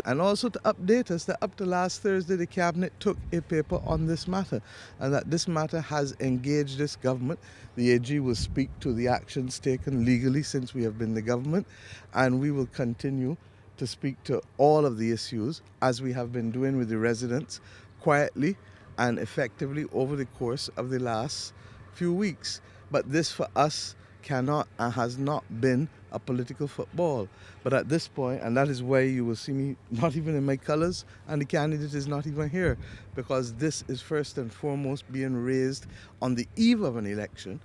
and also to update us that up to last Thursday the Cabinet took a paper on this matter, and that this matter has engaged this government. The AG will speak to the actions taken legally since we have been the government, and we will continue to speak to all of the issues as we have been doing with the residents quietly and effectively over the course of the last few weeks. But this for us cannot and has not been a political football. But at this point, and that is why you will see me not even in my colours, and the candidate is not even here, because this is first and foremost being raised on the eve of an election.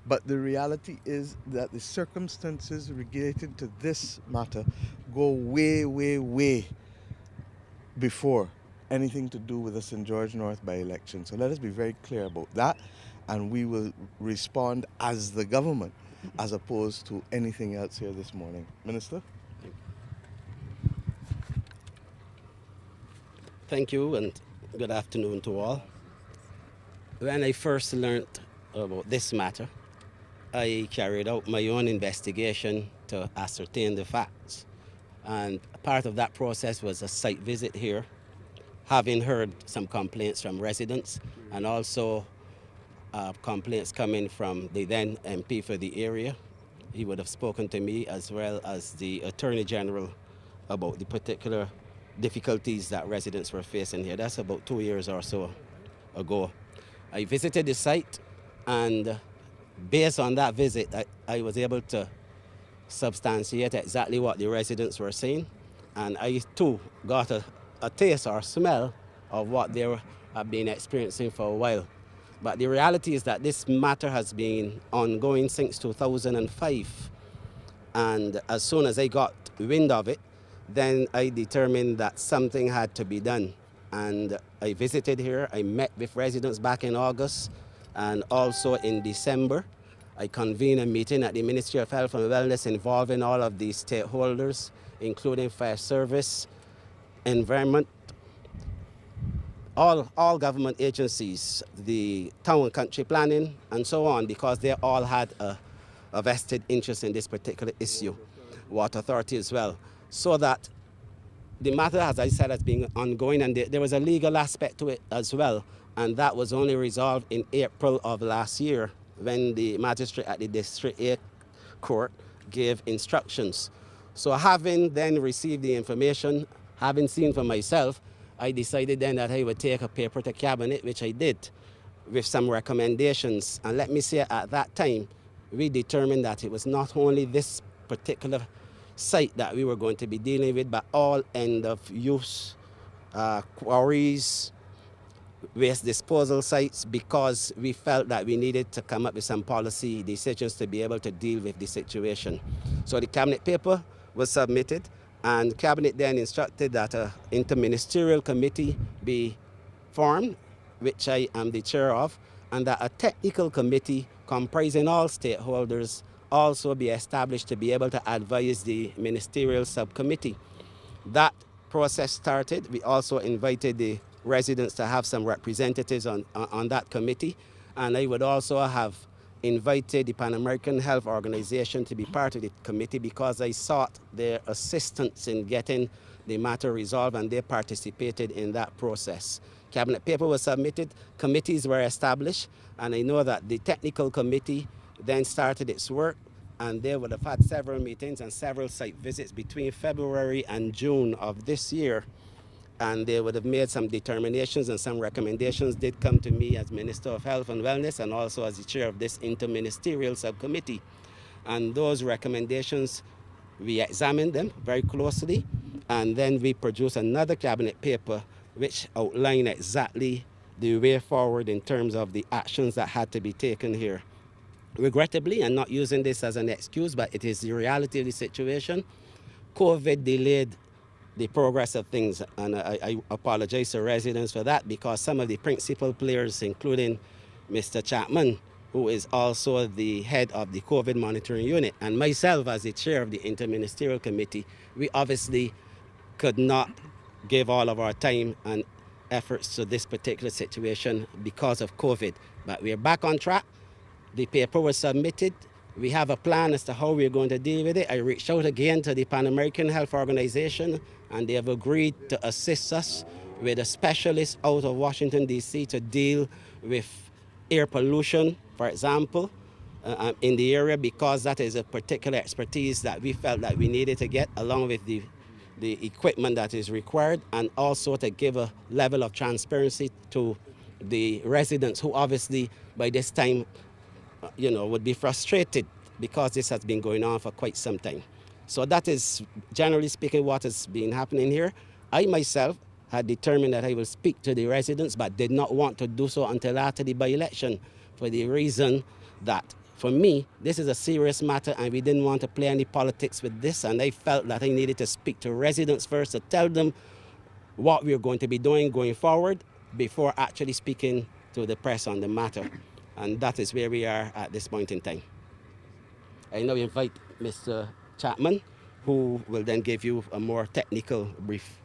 But the reality is that the circumstances related to this matter go way, way, way before anything to do with the St. George North by-election. So let us be very clear about that, and we will respond as the government as opposed to anything else here this morning. Minister? Thank you, and good afternoon to all. When I first learned about this matter, I carried out my own investigation to ascertain the facts. And part of that process was a site visit here, having heard some complaints from residents and also complaints coming from the then MP for the area. He would have spoken to me as well as the Attorney General about the particular difficulties that residents were facing here. That's about 2 years or so ago. I visited the site, and based on that visit, I was able to substantiate exactly what the residents were saying, and I too got a taste or smell of what they have been experiencing for a while. But the reality is that this matter has been ongoing since 2005, and as soon as I got wind of it, then I determined that something had to be done. And I visited here, I met with residents back in August, and also in December, I convened a meeting at the Ministry of Health and Wellness involving all of these stakeholders, including fire service, environment, all government agencies, the town and country planning, and so on, because they all had a vested interest in this particular issue, Water Authority as well. So that the matter, as I said, has been ongoing, and there was a legal aspect to it as well, and that was only resolved in April of last year when the magistrate at the District 8 Court gave instructions. So having then received the information, having seen for myself, I decided then that I would take a paper to Cabinet, which I did, with some recommendations. And let me say, at that time, we determined that it was not only this particular site that we were going to be dealing with, but all end-of-use quarries, waste disposal sites, because we felt that we needed to come up with some policy decisions to be able to deal with the situation. So the Cabinet paper was submitted, and Cabinet then instructed that an interministerial committee be formed, which I am the chair of, and that a technical committee comprising all stakeholders also be established to be able to advise the ministerial subcommittee. That process started. We also invited the residents to have some representatives on that committee, and I would also have invited the Pan American Health Organization to be part of the committee because I sought their assistance in getting the matter resolved, and they participated in that process. Cabinet paper was submitted, committees were established, and I know that the technical committee then started its work, and they would have had several meetings and several site visits between February and June of this year. And they would have made some determinations, and some recommendations did come to me as Minister of Health and Wellness and also as the chair of this interministerial subcommittee. And those recommendations, we examined them very closely, and then we produced another Cabinet paper which outlined exactly the way forward in terms of the actions that had to be taken here. Regrettably, and not using this as an excuse, but it is the reality of the situation, COVID delayed the progress of things, and I apologize to residents for that, because some of the principal players, including Mr. Chapman, who is also the head of the COVID monitoring unit, and myself as the chair of the interministerial committee, we obviously could not give all of our time and efforts to this particular situation because of COVID. But we're back on track. The paper was submitted. We have a plan as to how we're going to deal with it. I reached out again to the Pan American Health Organization, and they have agreed to assist us with a specialist out of Washington, D.C. to deal with air pollution, for example, in the area, because that is a particular expertise that we felt that we needed to get, along with the equipment that is required, and also to give a level of transparency to the residents who obviously by this time would be frustrated because this has been going on for quite some time. So that is, generally speaking, what has been happening here. I myself had determined that I will speak to the residents, but did not want to do so until after the by-election, for the reason that, for me, this is a serious matter and we didn't want to play any politics with this, and I felt that I needed to speak to residents first to tell them what we're going to be doing going forward before actually speaking to the press on the matter. And that is where we are at this point in time. I now invite Mr. Chapman, who will then give you a more technical brief.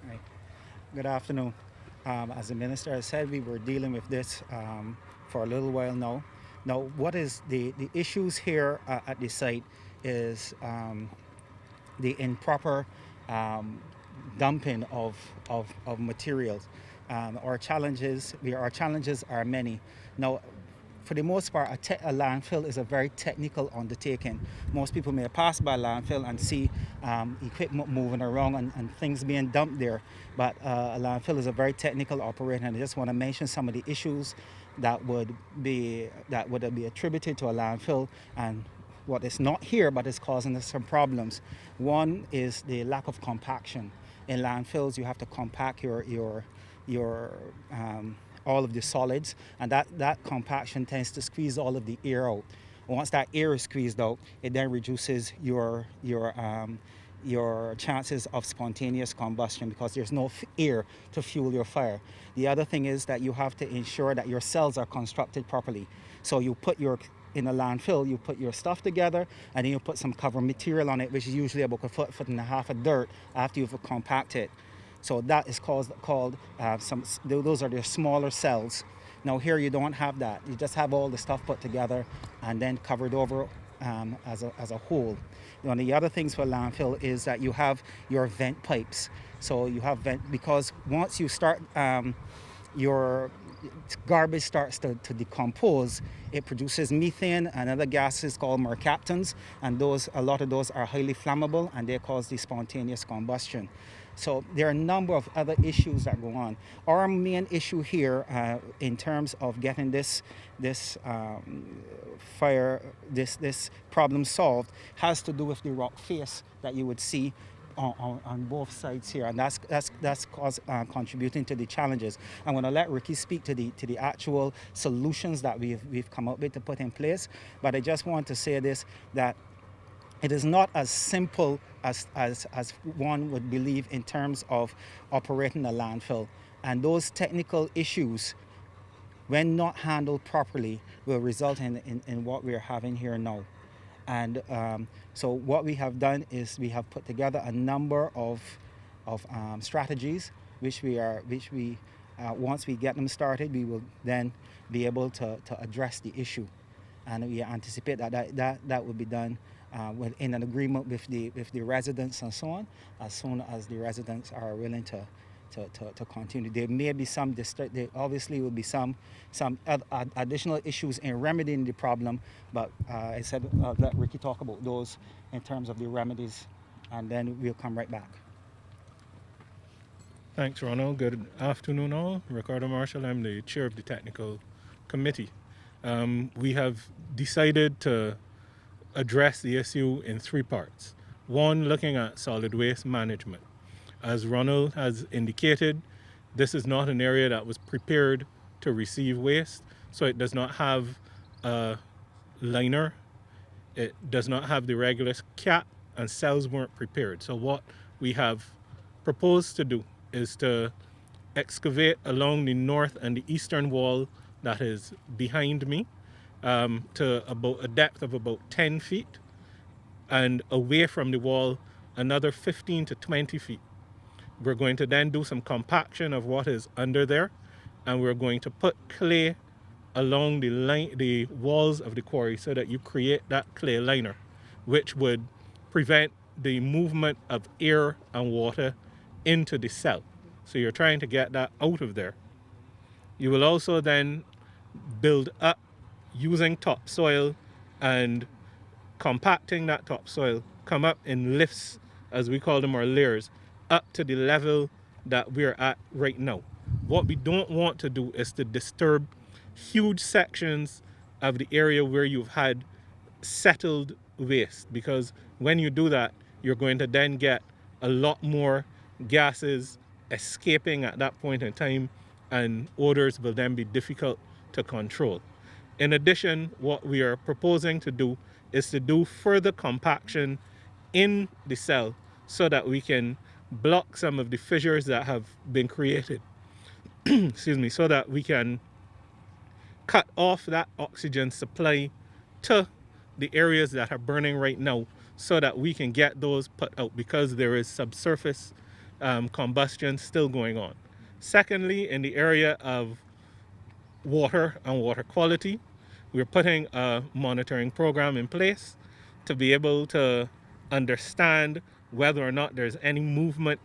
Right. Good afternoon. As the minister has said, we were dealing with this for a little while now. Now, what is the issues here at the site is the improper dumping of materials. Our challenges are many. Now, for the most part, a landfill is a very technical undertaking. Most people may pass by a landfill and see equipment moving around and things being dumped there. But a landfill is a very technical operation, and I just want to mention some of the issues that would be attributed to a landfill and what is not here but is causing us some problems. One is the lack of compaction. In landfills, you have to compact your all of the solids, and that compaction tends to squeeze all of the air out. Once that air is squeezed out, it then reduces your chances of spontaneous combustion because there's no air to fuel your fire. The other thing is that you have to ensure that your cells are constructed properly. So in a landfill, you put your stuff together and then you put some cover material on it, which is usually about a foot and a half of dirt after you've compacted. So that is called those are the smaller cells. Now here you don't have that. You just have all the stuff put together and then covered over as a whole. One of the other things for landfill is that you have your vent pipes. So you have because once you start your garbage starts to decompose, it produces methane and other gases called mercaptans, and a lot of those are highly flammable and they cause the spontaneous combustion. So there are a number of other issues that go on. Our main issue here in terms of getting this problem solved has to do with the rock face that you would see on both sides here, and that's contributing to the challenges. I'm going to let Ricky speak to the actual solutions that we've come up with to put in place, but I just want to say this, that it is not as simple as one would believe in terms of operating a landfill. And those technical issues, when not handled properly, will result in what we're having here now. And so what we have done is we have put together a number of strategies, which once we get them started, we will then be able to address the issue. And we anticipate that will be done in an agreement with the residents and so on, as soon as the residents are willing to continue. There may be there obviously will be some additional issues in remedying the problem, but I said I'll let Ricky talk about those in terms of the remedies, and then we'll come right back. Thanks, Ronald. Good afternoon, all. Ricardo Marshall. I'm the chair of the technical committee. We have decided to address the issue in three parts. One, looking at solid waste management. As Ronald has indicated, this is not an area that was prepared to receive waste, so it does not have a liner, it does not have the regular cap, and cells weren't prepared. So what we have proposed to do is to excavate along the north and the eastern wall that is behind me, to about a depth of about 10 feet, and away from the wall another 15 to 20 feet. We're going to then do some compaction of what is under there, and we're going to put clay along the walls of the quarry so that you create that clay liner, which would prevent the movement of air and water into the cell. So you're trying to get that out of there. You will also then build up using topsoil and compacting that topsoil, come up in lifts, as we call them, or layers, up to the level that we're at right now. What we don't want to do is to disturb huge sections of the area where you've had settled waste, because when you do that, you're going to then get a lot more gases escaping at that point in time, and odors will then be difficult to control. In addition, what we are proposing to do is to do further compaction in the cell so that we can block some of the fissures that have been created. Excuse me, so that we can cut off that oxygen supply to the areas that are burning right now so that we can get those put out, because there is subsurface combustion still going on. Secondly, in the area of water and water quality, we're putting a monitoring program in place to be able to understand whether or not there's any movement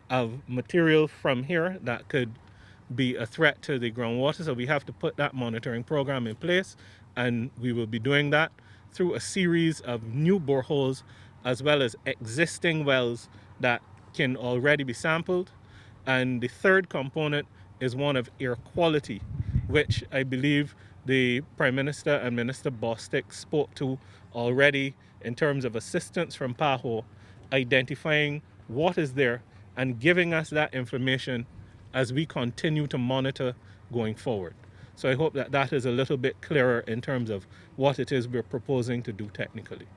of material from here that could be a threat to the groundwater. So we have to put that monitoring program in place, and we will be doing that through a series of new boreholes as well as existing wells that can already be sampled. And the third component is one of air quality, which I believe the Prime Minister and Minister Bostic spoke to already in terms of assistance from PAHO, identifying what is there and giving us that information as we continue to monitor going forward. So I hope that that is a little bit clearer in terms of what it is we're proposing to do technically.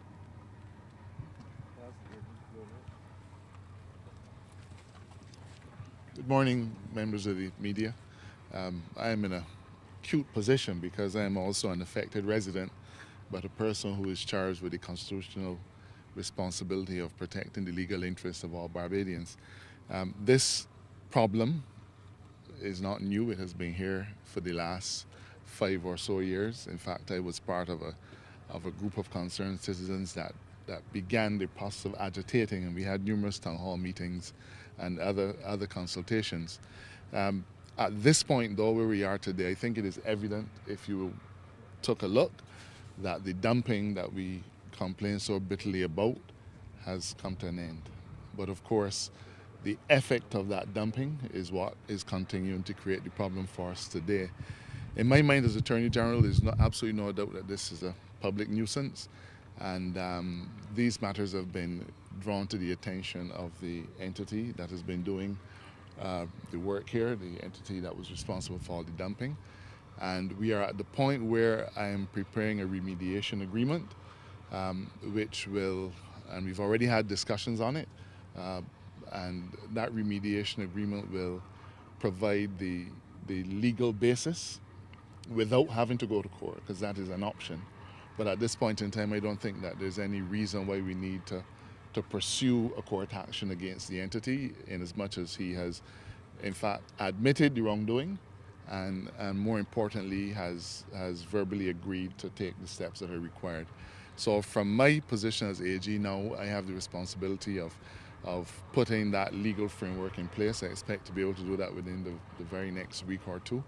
Good morning, members of the media. I am in a acute position because I am also an affected resident, but a person who is charged with the constitutional responsibility of protecting the legal interests of all Barbadians. This problem is not new. It has been here for the last 5 or so years. In fact, I was part of a group of concerned citizens that began the process of agitating, and we had numerous town hall meetings and other consultations. At this point, though, where we are today, I think it is evident, if you took a look, that the dumping that we complain so bitterly about has come to an end. But of course, the effect of that dumping is what is continuing to create the problem for us today. In my mind as Attorney General, there's absolutely no doubt that this is a public nuisance, and these matters have been drawn to the attention of the entity that has been doing the work here, the entity that was responsible for all the dumping. And we are at the point where I am preparing a remediation agreement, which will, and we've already had discussions on it, and that remediation agreement will provide the legal basis without having to go to court, because that is an option. But at this point in time, I don't think that there's any reason why we need to pursue a court action against the entity, in as much as he has, in fact, admitted the wrongdoing and more importantly, has verbally agreed to take the steps that are required. So from my position as AG now, I have the responsibility of putting that legal framework in place. I expect to be able to do that within the very next week or two.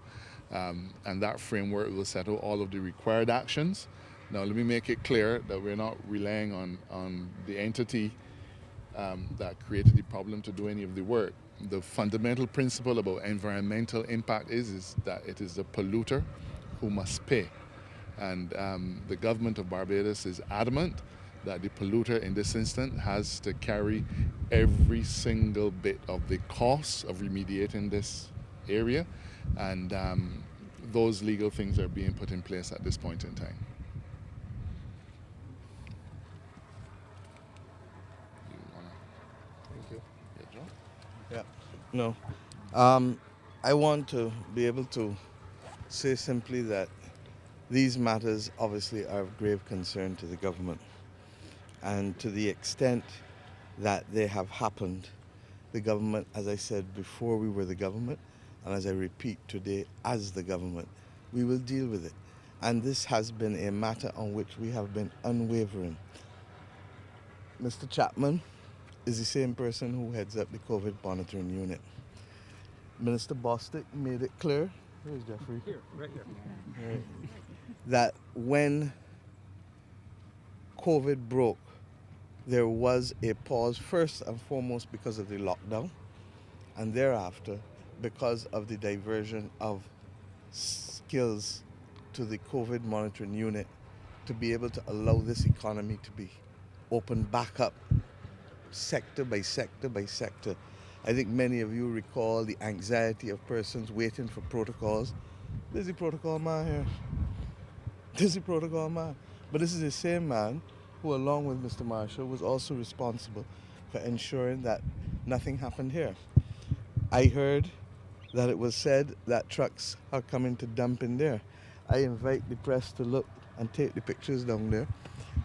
And that framework will settle all of the required actions. Now, let me make it clear that we're not relying on the entity that created the problem to do any of the work. The fundamental principle about environmental impact is that it is the polluter who must pay. And the government of Barbados is adamant that the polluter in this instance has to carry every single bit of the cost of remediating this area. And those legal things are being put in place at this point in time. No. I want to be able to say simply that these matters obviously are of grave concern to the government. And to the extent that they have happened, the government, as I said before we were the government, and as I repeat today as the government, we will deal with it. And this has been a matter on which we have been unwavering. Mr. Chapman is the same person who heads up the COVID monitoring unit. Minister Bostic made it clear, where's Jeffrey? Here, right here. Right, that when COVID broke, there was a pause, first and foremost because of the lockdown, and thereafter because of the diversion of skills to the COVID monitoring unit to be able to allow this economy to be opened back up sector by sector by sector. I think many of you recall the anxiety of persons waiting for protocols. There's the protocol man here. There's the protocol man. But this is the same man who, along with Mr. Marshall, was also responsible for ensuring that nothing happened here. I heard that it was said that trucks are coming to dump in there. I invite the press to look and take the pictures down there.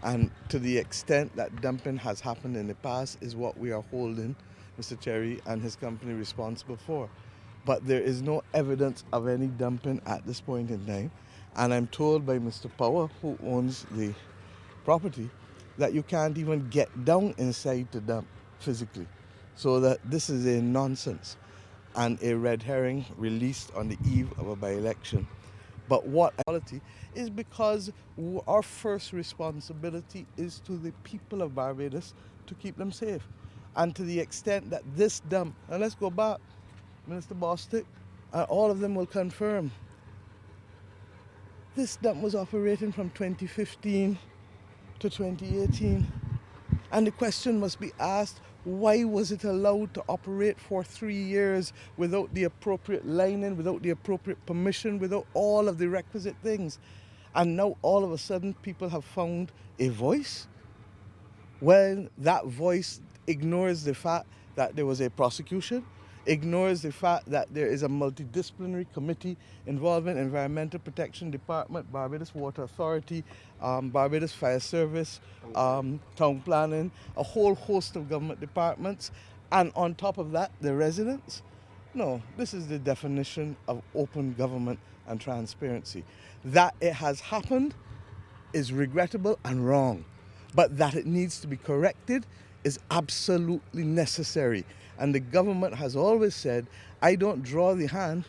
And to the extent that dumping has happened in the past is what we are holding Mr. Cherry and his company responsible for. But there is no evidence of any dumping at this point in time. And I'm told by Mr. Power, who owns the property, that you can't even get down inside to dump physically. So that this is a nonsense and a red herring released on the eve of a by-election. But what reality is, because our first responsibility is to the people of Barbados to keep them safe. And to the extent that this dump, and let's go back, Minister Bostic, and all of them will confirm, this dump was operating from 2015 to 2018. And the question must be asked, why was it allowed to operate for 3 years without the appropriate lining, without the appropriate permission, without all of the requisite things? And now all of a sudden people have found a voice? Well, that voice ignores the fact that there was a prosecution, ignores the fact that there is a multidisciplinary committee involving Environmental Protection Department, Barbados Water Authority, Barbados Fire Service, Town Planning, a whole host of government departments, and on top of that, the residents. No, this is the definition of open government and transparency. That it has happened is regrettable and wrong, but that it needs to be corrected is absolutely necessary. And the government has always said, I don't draw the hand,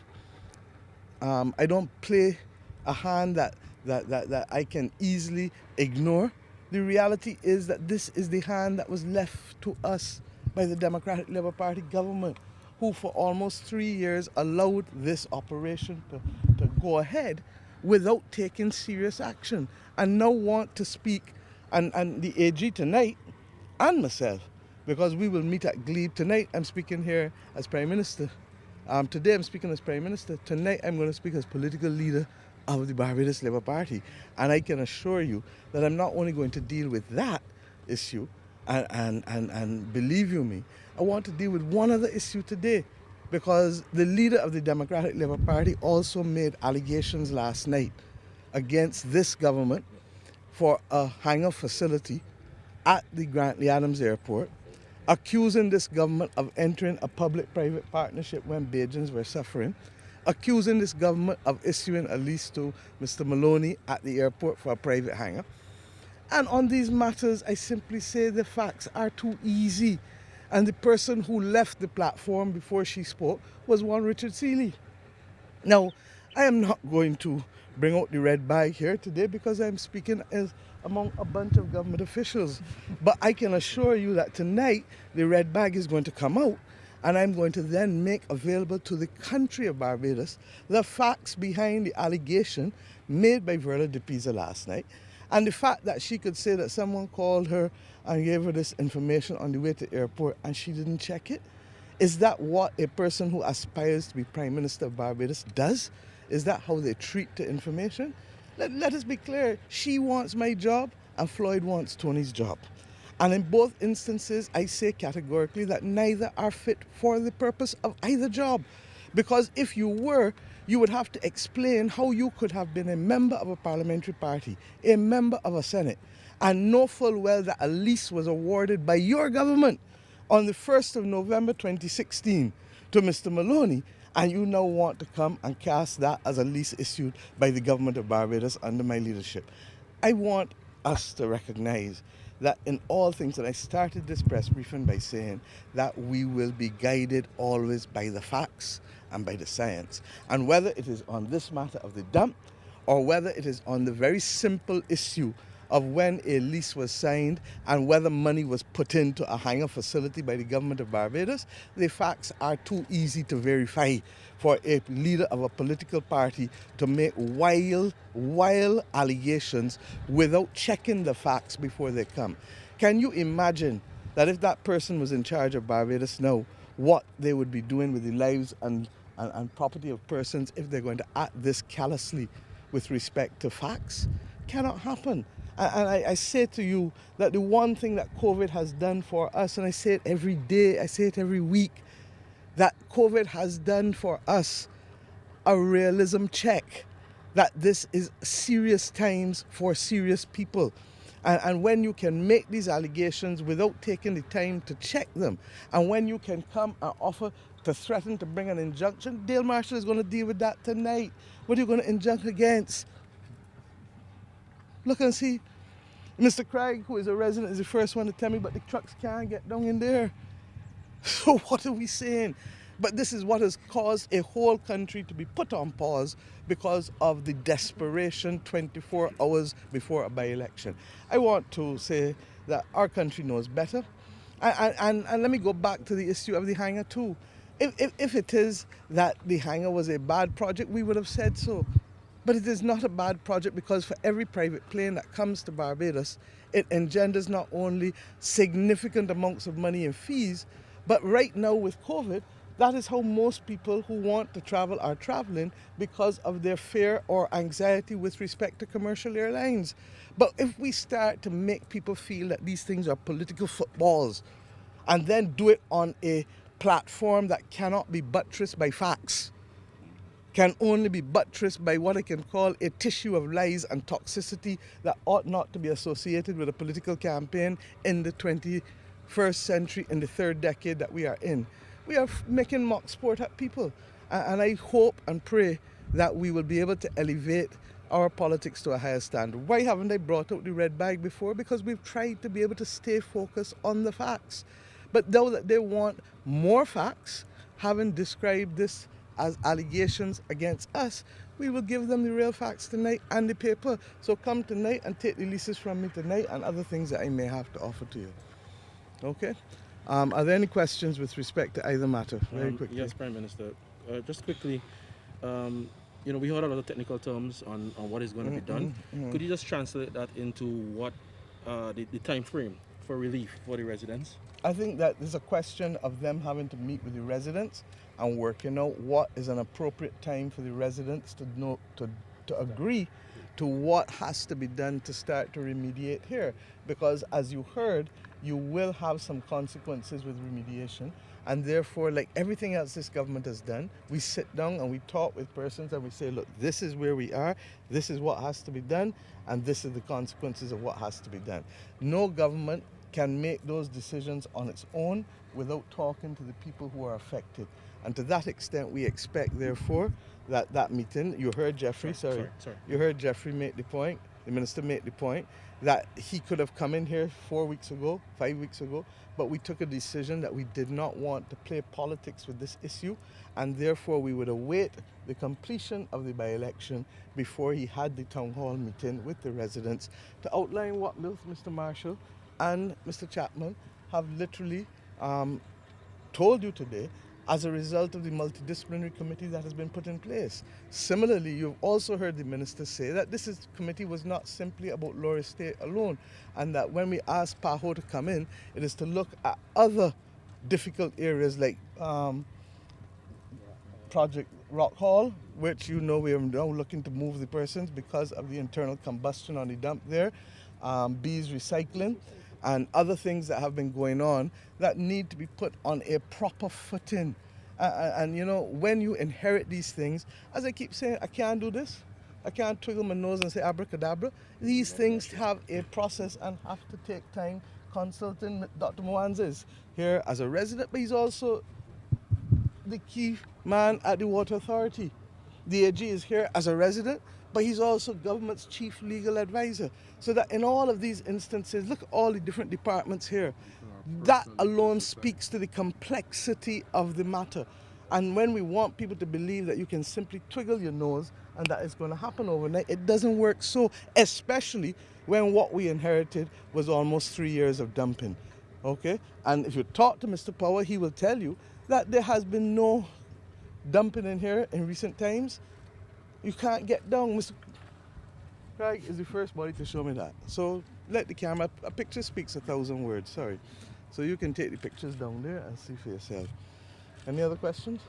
I don't play a hand that I can easily ignore. The reality is that this is the hand that was left to us by the Democratic Labour Party government, who for almost 3 years allowed this operation to go ahead without taking serious action, and now want to speak, and the AG tonight, and myself, because we will meet at Glebe tonight. I'm speaking here as Prime Minister. Today I'm speaking as Prime Minister. Tonight I'm going to speak as political leader of the Barbados Labour Party. And I can assure you that I'm not only going to deal with that issue, and believe you me, I want to deal with one other issue today, because the leader of the Democratic Labour Party also made allegations last night against this government for a hangar facility at the Grantley Adams Airport, accusing this government of entering a public-private partnership when Bajans were suffering, accusing this government of issuing a lease to Mr. Maloney at the airport for a private hangar. And on these matters, I simply say the facts are too easy. And the person who left the platform before she spoke was one Richard Seeley. Now, I am not going to bring out the red bag here today because I'm speaking as among a bunch of government officials. But I can assure you that tonight the red bag is going to come out, and I'm going to then make available to the country of Barbados the facts behind the allegation made by Verla de Pisa last night, and the fact that she could say that someone called her and gave her this information on the way to the airport and she didn't check it. Is that what a person who aspires to be Prime Minister of Barbados does? Is that how they treat the information? Let us be clear. She wants my job and Floyd wants Tony's job. And in both instances, I say categorically that neither are fit for the purpose of either job. Because if you were, you would have to explain how you could have been a member of a parliamentary party, a member of a Senate, and know full well that a lease was awarded by your government on the 1st of November 2016 to Mr. Maloney, And you now want to come and cast that as a lease issued by the government of Barbados under my leadership. I want us to recognize that in all things, and I started this press briefing by saying that we will be guided always by the facts and by the science. And whether it is on this matter of the dump or whether it is on the very simple issue of when a lease was signed and whether money was put into a hangar facility by the government of Barbados, the facts are too easy to verify for a leader of a political party to make wild allegations without checking the facts before they come. Can you imagine that if that person was in charge of Barbados now, what they would be doing with the lives and property of persons if they're going to act this callously with respect to facts? Cannot happen. And I say to you that the one thing that COVID has done for us, and I say it every day, I say it every week, that COVID has done for us a realism check, that this is serious times for serious people. And when you can make these allegations without taking the time to check them, and when you can come and offer to threaten to bring an injunction, Dale Marshall is going to deal with that tonight. What are you going to injunct against? Look and see. Mr. Craig, who is a resident, is the first one to tell me, but the trucks can't get down in there. So what are we saying? But this is what has caused a whole country to be put on pause because of the desperation 24 hours before a by-election. I want to say that our country knows better. And let me go back to the issue of the hangar too. If it is that the hangar was a bad project, we would have said so. But it is not a bad project because for every private plane that comes to Barbados, it engenders not only significant amounts of money in fees, but right now with COVID, that is how most people who want to travel are traveling because of their fear or anxiety with respect to commercial airlines. But if we start to make people feel that these things are political footballs and then do it on a platform that cannot be buttressed by facts, can only be buttressed by what I can call a tissue of lies and toxicity that ought not to be associated with a political campaign in the 21st century, in the third decade that we are in. We are making mock sport at people. And I hope and pray that we will be able to elevate our politics to a higher standard. Why haven't I brought out the red bag before? Because we've tried to be able to stay focused on the facts. But now that they want more facts, having described this as allegations against us, we will give them the real facts tonight and the paper. So come tonight and take the leases from me tonight and other things that I may have to offer to you. Okay? Are there any questions with respect to either matter? Very quickly. Yes, Prime Minister. Just quickly, we heard a lot of technical terms on what is going to be done. Could you just translate that into what the time frame for relief for the residents? I think that there's a question of them having to meet with the residents and working out what is an appropriate time for the residents to agree to what has to be done to start to remediate here. Because as you heard, you will have some consequences with remediation, and therefore, like everything else this government has done, we sit down and we talk with persons and we say, look, this is where we are, this is what has to be done, and this is the consequences of what has to be done. No government can make those decisions on its own without talking to the people who are affected. And to that extent, we expect, therefore, that meeting, you heard Jeffrey, you heard Jeffrey make the point, the minister made the point, that he could have come in here 4 weeks ago, 5 weeks ago, but we took a decision that we did not want to play politics with this issue, and therefore we would await the completion of the by-election before he had the town hall meeting with the residents to outline what both Mr. Marshall and Mr. Chapman have literally told you today as a result of the multidisciplinary committee that has been put in place. Similarly, you've also heard the minister say that this committee was not simply about Lower Estate alone, and that when we asked PAHO to come in, it is to look at other difficult areas like Project Rock Hall, which we are now looking to move the persons because of the internal combustion on the dump there, Bees Recycling, and other things that have been going on that need to be put on a proper footing. And when you inherit these things, as I keep saying, I can't do this. I can't twiddle my nose and say abracadabra. These things have a process and have to take time. Consulting Dr. Mwanza is here as a resident, but he's also the key man at the Water Authority. The AG is here as a resident, but he's also government's chief legal advisor. So that in all of these instances, look at all the different departments here. That alone speaks to the complexity of the matter. And when we want people to believe that you can simply twiggle your nose and that it's going to happen overnight, it doesn't work so, especially when what we inherited was almost 3 years of dumping. Okay? And if you talk to Mr. Power, he will tell you that there has been no dumping in here in recent times. You can't get down. Mr. Craig is the first body to show me that. So let the camera, a picture speaks 1,000 words, sorry. So you can take the pictures down there and see for yourself. Any other questions?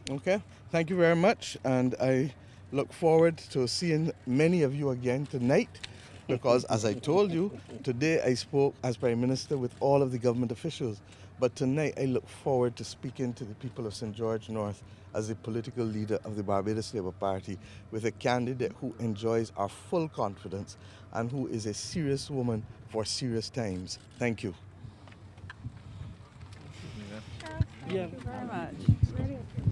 Okay, thank you very much, and I look forward to seeing many of you again tonight, because as I told you, today I spoke as Prime Minister with all of the government officials, but tonight I look forward to speaking to the people of St. George North as the political leader of the Barbados Labour Party, with a candidate who enjoys our full confidence and who is a serious woman for serious times. Thank you. Thank you very much.